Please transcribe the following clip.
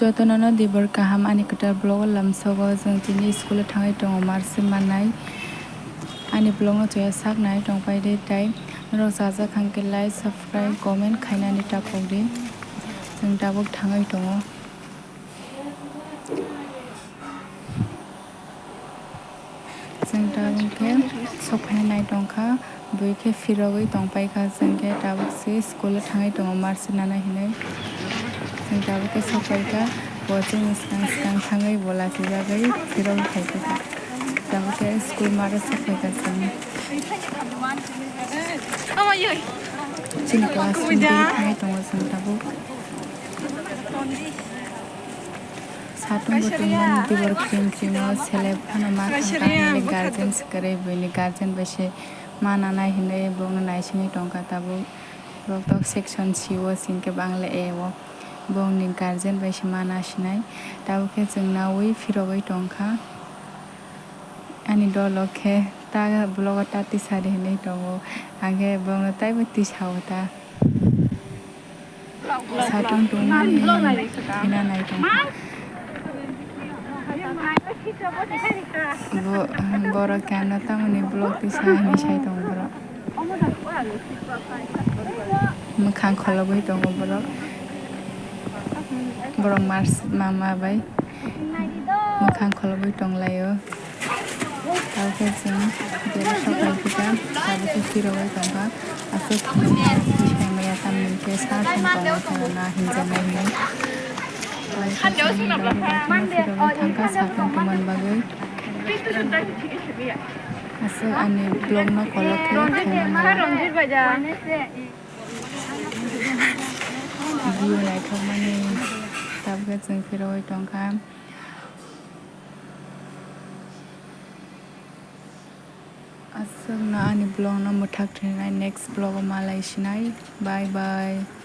जतनानो दिबर kaham ani kota blog lamsogo जों दिनै school थाङै दङ मारसे manai ani blog no joya saknai tongpai de tai रजाजा खांके लाइक सबस्क्राइब कमेन्ट खायनानै टाकौदे जों दाबो थाङै दङ जों दाबोके सफायनाय दंखा बुइके फिरगै दंपायखा जोंके दाबोसे स्कुल थाङै दङ मारसे नाना हिनै जों दाबोके सफायखा बजे सिगां थाङै बलासे जागै फिरगै खायखा दाबोके स्कुल मारा सफायखा जों चिन क्लास थाङै दङ जों दाबो satung butuman dibor cream seleb phano ma khangka guardian skare bini guardian bese mana nai hinai bong nai sini tongka tabu blog section siwo singke bangla ewo bong ni guardian bese mana sinai tabu ke jengna wi firogoi tongka ani doloke ta blog ta ti sari hinai tongo age bong tai bati sawta satung tungmani hina nai tongka boro kano tamani blog ti sahini sai dong boro mokhang khologoi dong boro mars mama bai mokhang khologoi tonglayo tabuke जों boro sabai kita tabuke firogoi tongka aso sai maya tamni sa tong na hinjanai hinai tangka satung tuman bagai asal ani blog no kolok view nai thomani tabga जों firoi tongka asal na ani blog no muthak thinai next blog malai sinai bye bye